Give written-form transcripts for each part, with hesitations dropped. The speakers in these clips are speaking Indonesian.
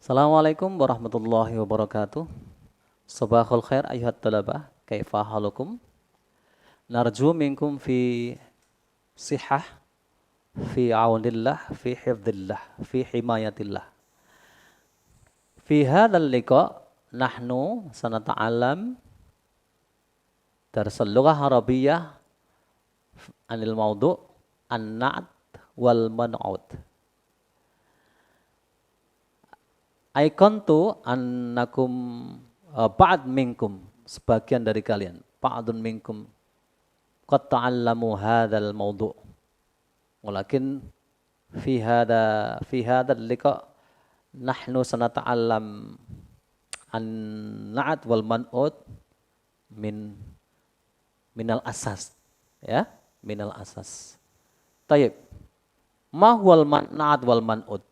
Assalamualaikum warahmatullahi wabarakatuh. Sabahul khair ayuhat talabah, kaifa halukum? Narju minkum fi sihah, fi aunillah, fi hifdillah, fi himayatillah. Fi hadzal liqa nahnu sanata'allam darsal lughah arabiyyah anil mawdu' an-na'at wal man'ut. Aikontu annakum ba'd minkum, sebagian dari kalian, ba'dun minkum qad ta'allamu hadzal mawdu'. Walakin fi hadzal liqa nahnu sanata'allam an-na'at wal man'ut minal asas, ya, minal asas. Tayyib. Ma huwal na'at wal man'ut?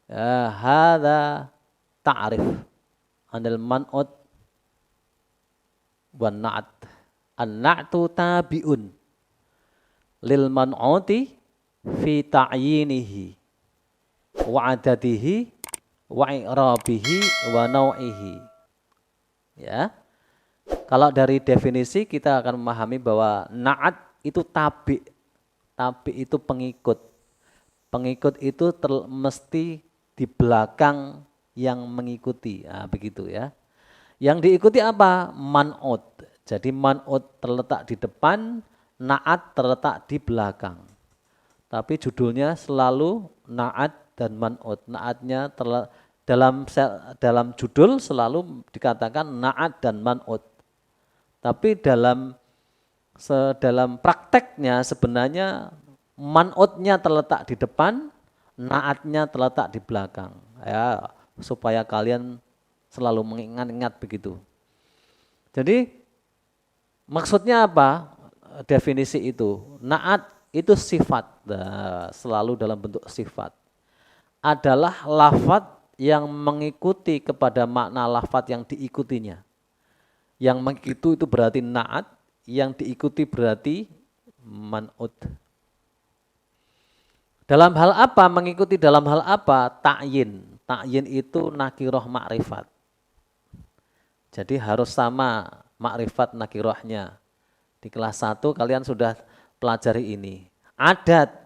Hadza ta'rif anil man'ut wan na'at. An-na'tu tabi'un lil man'uti fi ta'yinihi wa adadihi wa i'rabihi wa naw'ihi. Ya. Kalau dari definisi kita akan memahami bahwa na'at itu tabi'. Tabi' itu pengikut. Pengikut itu mesti di belakang yang mengikuti, nah, begitu ya. Yang diikuti apa? Man'ut. Jadi man'ut terletak di depan, na'at terletak di belakang. Tapi judulnya selalu na'at dan man'ut. Na'atnya dalam judul selalu dikatakan na'at dan man'ut. Tapi dalam prakteknya sebenarnya man'utnya terletak di depan, na'atnya terletak di belakang, ya, supaya kalian selalu mengingat-ingat begitu. Jadi maksudnya apa? Definisi itu, na'at itu sifat, selalu dalam bentuk sifat. Adalah lafaz yang mengikuti kepada makna lafaz yang diikutinya. Yang mengikuti itu berarti na'at, yang diikuti berarti man'ut. Dalam hal apa? Mengikuti dalam hal apa? Ta'yin. Ta'yin itu nakiroh ma'rifat. Jadi harus sama ma'rifat nakirohnya. Di kelas 1 kalian sudah pelajari ini. Adat,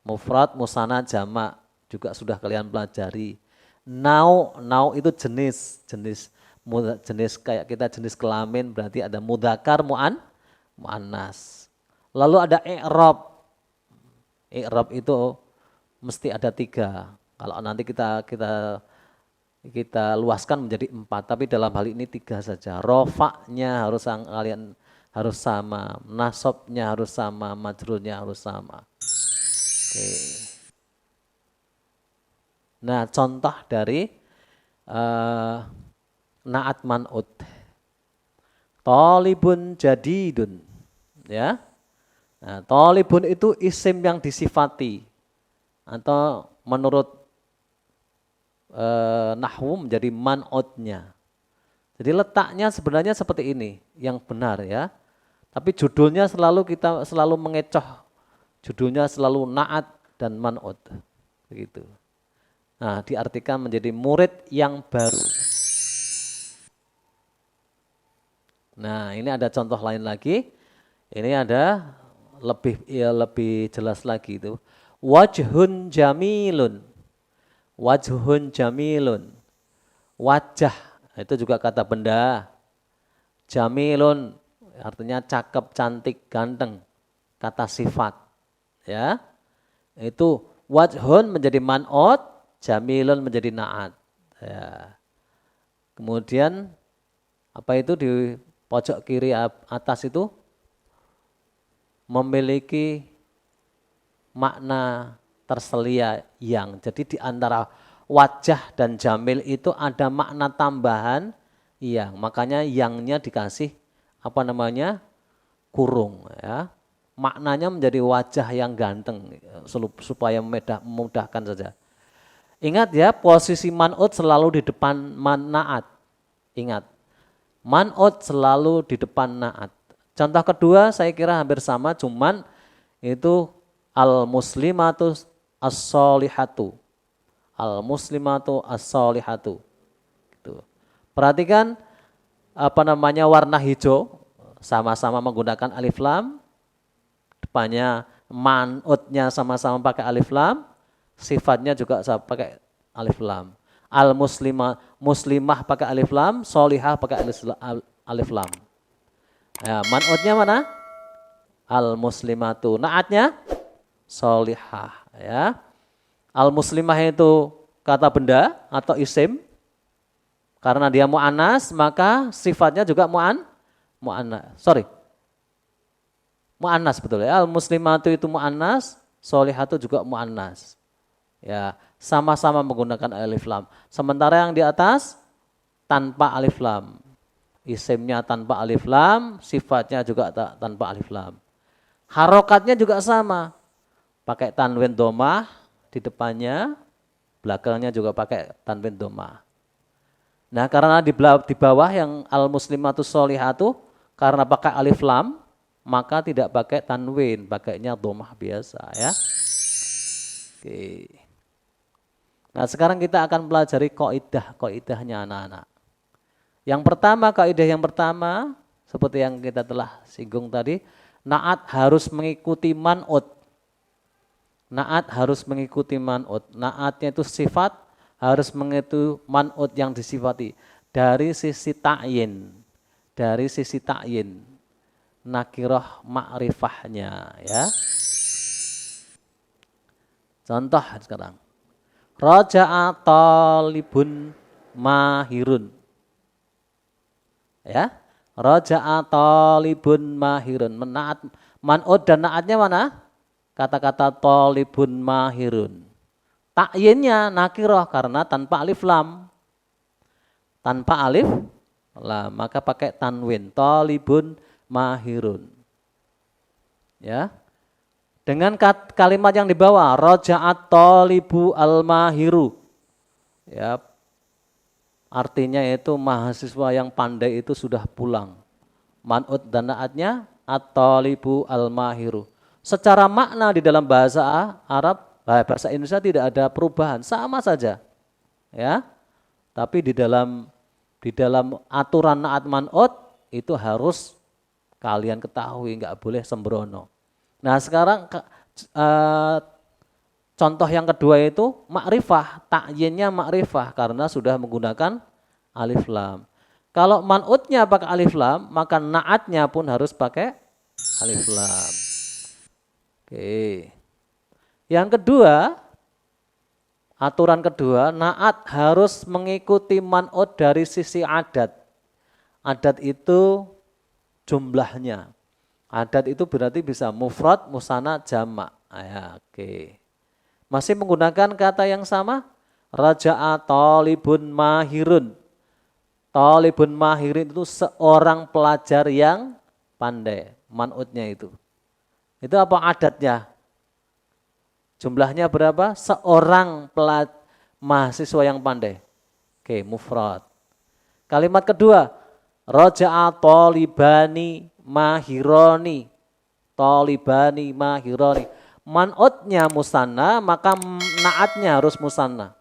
mufrad, musanna, jamak juga sudah kalian pelajari. Nau itu jenis kayak kita jenis kelamin berarti ada mudzakkar, muannas. Lalu ada i'rab. I'rab itu mesti ada 3. Kalau nanti kita luaskan menjadi 4, tapi dalam hal ini 3 saja. Rofa'nya kalian harus sama, nasabnya harus sama, majrurnya harus sama. Oke. Nah, contoh dari na'at man'ut. Talibun jadidun, ya. Nah, talibun itu isim yang disifati atau menurut nahwu menjadi man'utnya. Jadi letaknya sebenarnya seperti ini yang benar ya. Tapi judulnya kita selalu mengecoh. Judulnya selalu na'at dan man'ut. Begitu. Nah, diartikan menjadi murid yang baru. Nah, ini ada contoh lain lagi. Ini ada lebih jelas lagi itu. Wajhun jamilun. Wajhun jamilun. Wajah, itu juga kata benda. Jamilun artinya cakep, cantik, ganteng. Kata sifat. Ya. Itu wajhun menjadi man'ut, jamilun menjadi na'at. Ya. Kemudian apa itu di pojok kiri atas itu memiliki makna terselia yang. Jadi di antara wajah dan jamil itu ada makna tambahan yang. Makanya yangnya dikasih kurung ya. Maknanya menjadi wajah yang ganteng supaya memudahkan saja. Ingat ya, posisi man'ut selalu di depan na'at. Ingat. Man'ut selalu di depan na'at. Contoh kedua saya kira hampir sama, cuman itu al-muslimatu as-solihatu. Al-muslimatu as-solihatu. Gitu. Perhatikan warna hijau sama-sama menggunakan alif lam. Depannya man'utnya sama-sama pakai alif lam. Sifatnya juga pakai alif lam. Muslimah pakai alif lam, solihah pakai alif lam. Ya, man'utnya mana? Al-muslimatu. Naatnya solihah, ya. Al-muslimah itu kata benda atau isim. Karena dia mu'annas, maka sifatnya juga mu'annas. Mu'annas betul ya. Al-muslimatu itu mu'annas, solihatu juga mu'annas. Ya, sama-sama menggunakan alif lam. Sementara yang di atas tanpa alif lam. Isimnya tanpa alif lam, sifatnya juga tanpa alif lam. Harokatnya juga sama. Pakai tanwin domah di depannya, belakangnya juga pakai tanwin domah. Nah, karena di bawah yang al-muslimatu sholihatu karena pakai alif lam, maka tidak pakai tanwin, pakainya domah biasa ya. Oke. Nah, sekarang kita akan pelajari kaidahnya anak-anak. Kaidah yang pertama seperti yang kita telah singgung tadi, naat harus mengikuti man'ut. Naat harus mengikuti man'ut. Naatnya itu sifat harus mengikuti man'ut yang disifati dari sisi ta'yin. Dari sisi ta'yin. Nakirah ma'rifahnya ya. Contoh sekarang. Raja'a talibun mahirun. Ya. Raja'a talibun mahirun. Man'ud dan naatnya mana? Kata-kata talibun mahirun. Ta'yinnya nakirah karena tanpa alif lam. Tanpa alif lam, maka pakai tanwin. Talibun mahirun. Ya. Dengan kalimat yang di bawah, raja'at talibu al-mahiru. Ya. Artinya itu mahasiswa yang pandai itu sudah pulang. Man'ud dan naatnya at-talibu al-mahiru. Secara makna di dalam bahasa Arab, bahasa Indonesia tidak ada perubahan, sama saja. Ya. Tapi di dalam aturan naat man'ud itu harus kalian ketahui, enggak boleh sembrono. Nah, sekarang contoh yang kedua itu makrifah, ta'yinnya makrifah karena sudah menggunakan alif lam. Kalau man'utnya pakai alif lam, maka naatnya pun harus pakai alif lam. Oke. Yang kedua, aturan kedua, naat harus mengikuti man'ut dari sisi adat. Adat itu jumlahnya. Adat itu berarti bisa mufrad, musanna, jamak. Ya, oke. Masih menggunakan kata yang sama? Raja'a talibun mahirun. Talibun mahirin itu seorang pelajar yang pandai. Man'utnya itu. Itu apa adatnya? Jumlahnya berapa? Seorang mahasiswa yang pandai. Oke, mufrad. Kalimat kedua, raja'a talibani mahironi. Talibani mahironi. Man'utnya musanna, maka naatnya harus musanna.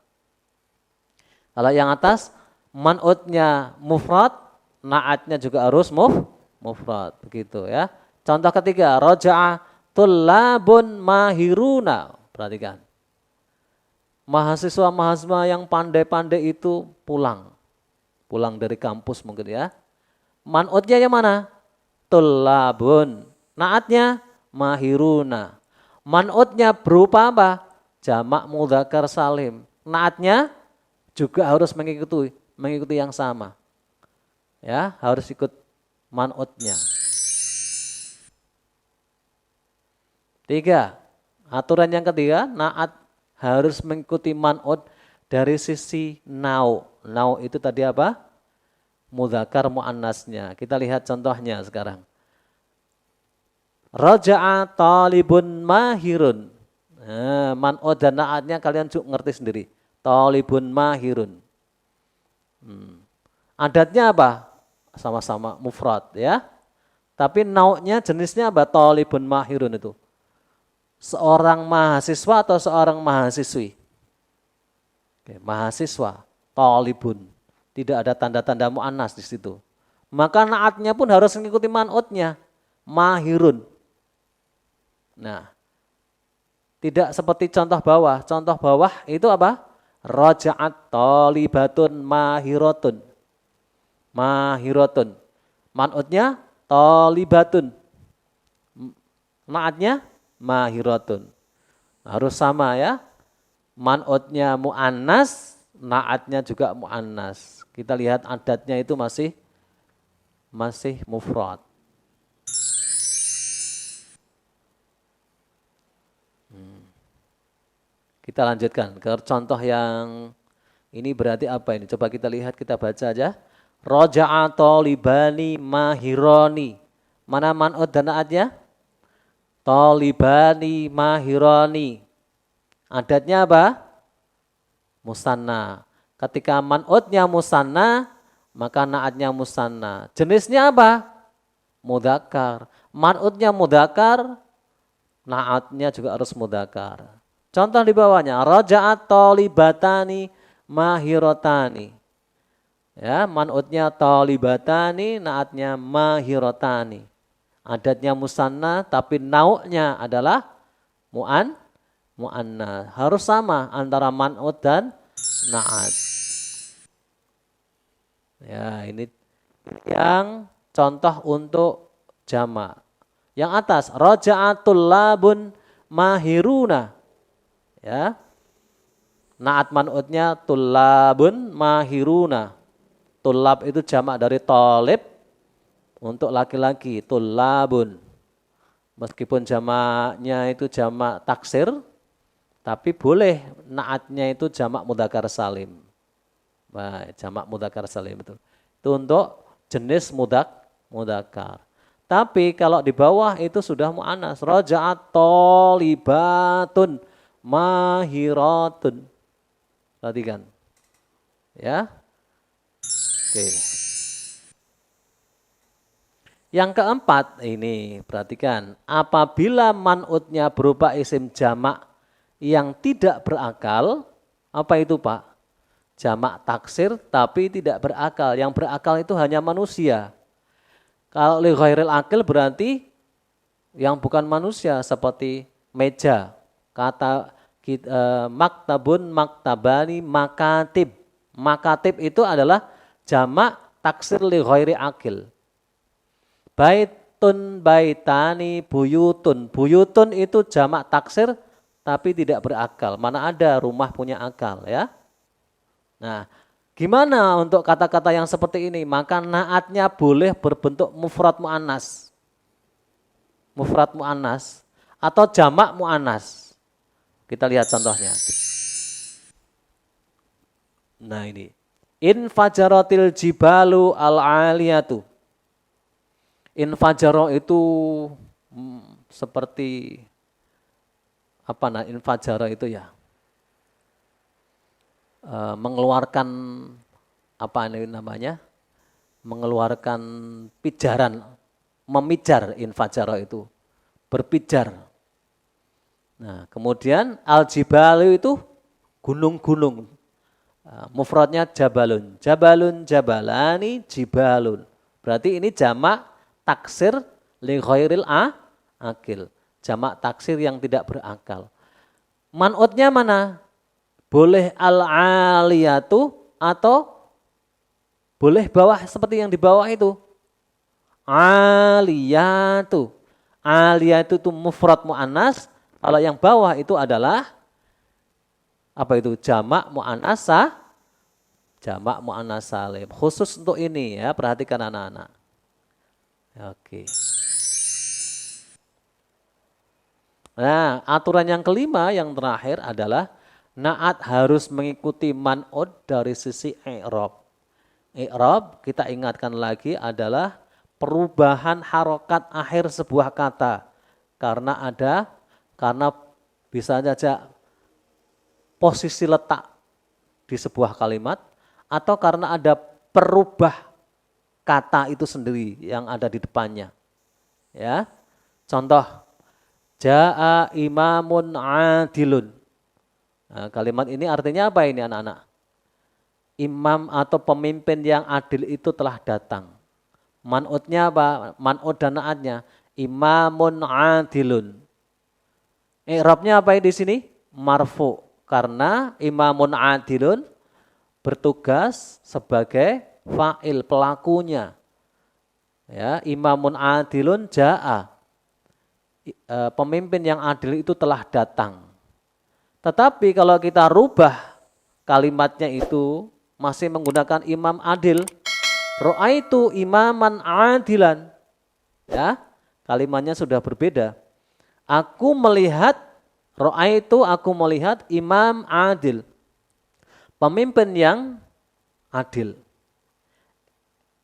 Kalau yang atas, man'utnya mufrad, naatnya juga harus mufrad. Begitu ya. Contoh ketiga, raja'a tullabun mahiruna. Perhatikan. Mahasiswa-mahasiswa yang pandai-pandai itu pulang. Pulang dari kampus mungkin ya. Man'utnya yang mana? Tullabun. Naatnya mahiruna. Man'utnya berupa apa? Jamak mudzakkar salim. Naatnya juga harus mengikuti yang sama. Ya, harus ikut man'utnya. 3. Aturan yang ketiga, naat harus mengikuti man'ut dari sisi nau. Nau itu tadi apa? Mudzakkar muannasnya. Kita lihat contohnya sekarang. Raja'a talibun mahirun. Nah, man'ud dan naatnya kalian ngerti sendiri. Talibun mahirun. Adatnya apa? Sama-sama mufrad ya. Tapi nau'nya jenisnya apa? Talibun mahirun itu. Seorang mahasiswa atau seorang mahasiswi? Oke, mahasiswa, talibun. Tidak ada tanda-tanda mu'annas di situ. Maka naatnya pun harus mengikuti man'utnya. Mahirun. Nah, tidak seperti contoh bawah. Contoh bawah itu apa? Raja'at talibatun mahirotun. Mahirotun. Man'utnya talibatun. Naatnya mahirotun. Harus sama ya. Man'utnya mu'annas, naatnya juga mu'annas. Kita lihat adatnya itu masih mufrad. Kita lanjutkan ke contoh yang ini berarti apa ini? Coba kita lihat, kita baca aja. Raja'a talibani mahironi. Mana man'ut dan naatnya? Talibani mahironi. Adatnya apa? Musanna. Ketika man'utnya musanna, maka naatnya musanna. Jenisnya apa? Mudzakkar. Man'utnya mudzakkar, naatnya juga harus mudzakkar. Contoh di bawahnya, raja'at talibatani mahirotani. Ya, man'utnya talibatani, naatnya mahirotani. Adatnya musanna, tapi nau'nya adalah mu'annas. Harus sama antara man'ut dan na'at. Ya, ini yang contoh untuk jamak. Yang atas, raja'atul labun mahiruna. Ya. Na'at man'utnya tullabun mahiruna. Tullab itu jamak dari talib untuk laki-laki, tullabun. Meskipun jamaknya itu jamak taksir, tapi boleh naatnya itu jamak mudzakkar salim. Nah, jamak mudzakkar salim itu. Itu untuk jenis mudzakkar. Tapi kalau di bawah itu sudah mu'annas. Raja'at talibatun mahiratun. Perhatikan. Ya. Oke. Yang keempat ini perhatikan. Apabila man'utnya berupa isim jamak yang tidak berakal, apa itu Pak? Jamak taksir tapi tidak berakal. Yang berakal itu hanya manusia. Kalau li ghairil akil berarti yang bukan manusia seperti meja. Kata maktabun, maktabani, makatib. Makatib itu adalah jamak taksir li ghairi akil. Baitun, baitani, buyutun. Buyutun itu jamak taksir tapi tidak berakal. Mana ada rumah punya akal ya. Nah, gimana untuk kata-kata yang seperti ini? Maka naatnya boleh berbentuk mufrad mu'annas. Mufrad mu'annas atau jamak mu'annas. Kita lihat contohnya. Nah ini. Infajaratil jibalu al-aliyatu. Infajaro itu seperti apa nah infajaro itu ya? Mengeluarkan apa ini namanya? Mengeluarkan pijaran, memijar infajaro itu, berpijar. Nah, kemudian al-jibalu itu gunung-gunung. Mufradnya jabalun, jabalun, jabalani, jibalun. Berarti ini jamak taksir li ghairil akil. Jamak taksir yang tidak berakal. Man'utnya mana? Boleh al-aliyatu atau boleh bawah seperti yang di bawah itu. Aliyatu. Aliyatu itu mufrad mu'annas. Kalau yang bawah itu adalah apa itu? Jamak mu'annas jamak mu'annas salim. Khusus untuk ini ya, perhatikan anak-anak. Oke. Nah, aturan yang kelima yang terakhir adalah naat harus mengikuti man'ud dari sisi i'rab. I'rab kita ingatkan lagi adalah perubahan harokat akhir sebuah kata. Karena bisa saja posisi letak di sebuah kalimat atau karena ada perubah kata itu sendiri yang ada di depannya. Ya. Contoh Ja'a imamun adilun. Nah, kalimat ini artinya apa ini anak-anak? Imam atau pemimpin yang adil itu telah datang. Man'utnya apa? Man'ut dan naatnya. Imamun adilun. I'rabnya apa di sini? Marfu. Karena imamun adilun bertugas sebagai fa'il, pelakunya. Ya, imamun adilun ja'a. Pemimpin yang adil itu telah datang. Tetapi kalau kita rubah kalimatnya itu masih menggunakan imam adil, ra'aitu imaman adilan. Ya, kalimatnya sudah berbeda. Aku melihat imam adil. Pemimpin yang adil.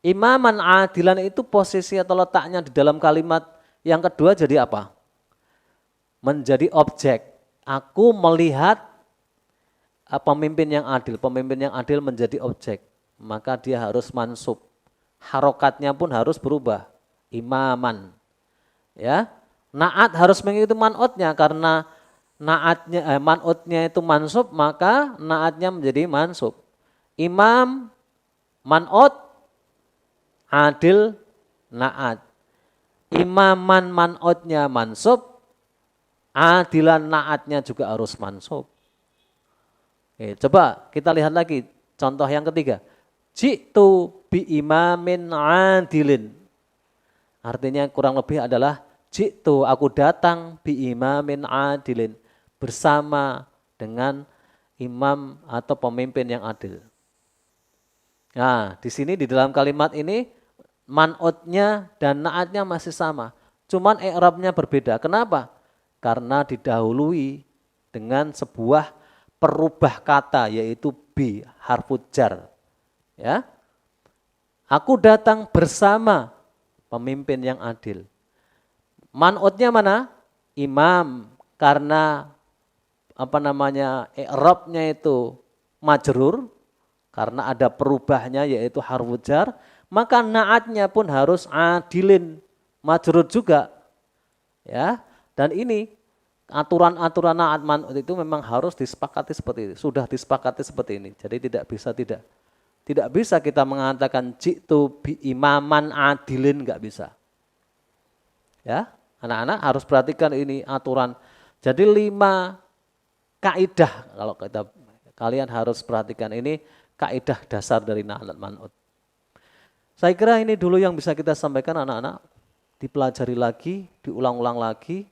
Imaman adilan itu posisi atau letaknya di dalam kalimat yang kedua jadi apa? Menjadi objek. Aku melihat pemimpin yang adil. Pemimpin yang adil menjadi objek. Maka dia harus mansub. Harokatnya pun harus berubah. Imaman. Ya, naat harus mengikuti man'utnya karena man'utnya itu mansub, maka naatnya menjadi mansub. Imam, man'ut, adil, naat. Imaman man'utnya mansub, adilan naatnya juga harus mansub. Oke, coba kita lihat lagi contoh yang ketiga. Ji'tu bi imamin adilin. Artinya kurang lebih adalah ji'tu, aku datang bi imamin adilin, bersama dengan imam atau pemimpin yang adil. Nah, di sini di dalam kalimat ini man'utnya dan naatnya masih sama. Cuman i'rabnya berbeda. Kenapa? Karena didahului dengan sebuah perubah kata yaitu bi, harfu jar. Ya. Aku datang bersama pemimpin yang adil. Man'utnya mana? Imam, karena i'rabnya itu majrur, karena ada perubahnya yaitu harfu jar, maka naatnya pun harus adilin, majrur juga. Ya. Dan ini aturan-aturan naat man'ut itu memang harus disepakati seperti ini, sudah disepakati seperti ini. Jadi tidak bisa kita mengatakan ji'tu bi imaman adilin, enggak bisa. Ya, anak-anak harus perhatikan ini aturan. Jadi 5 kaidah kalau kalian harus perhatikan, ini kaidah dasar dari naat man'ut. Saya kira ini dulu yang bisa kita sampaikan anak-anak, dipelajari lagi, diulang-ulang lagi.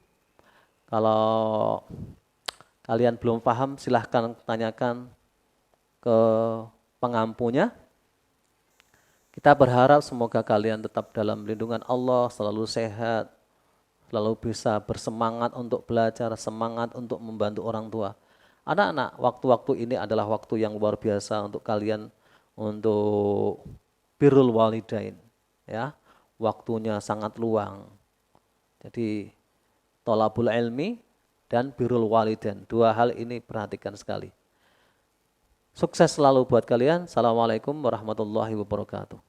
Kalau kalian belum paham silahkan tanyakan ke pengampunya. Kita berharap semoga kalian tetap dalam lindungan Allah, selalu sehat, selalu bisa bersemangat untuk belajar, semangat untuk membantu orang tua. Anak-anak, waktu-waktu ini adalah waktu yang luar biasa untuk kalian untuk birrul walidain. Ya, waktunya sangat luang. Jadi thalabul ilmi dan birrul walidain, 2 hal ini perhatikan sekali. Sukses selalu buat kalian. Assalamualaikum warahmatullahi wabarakatuh.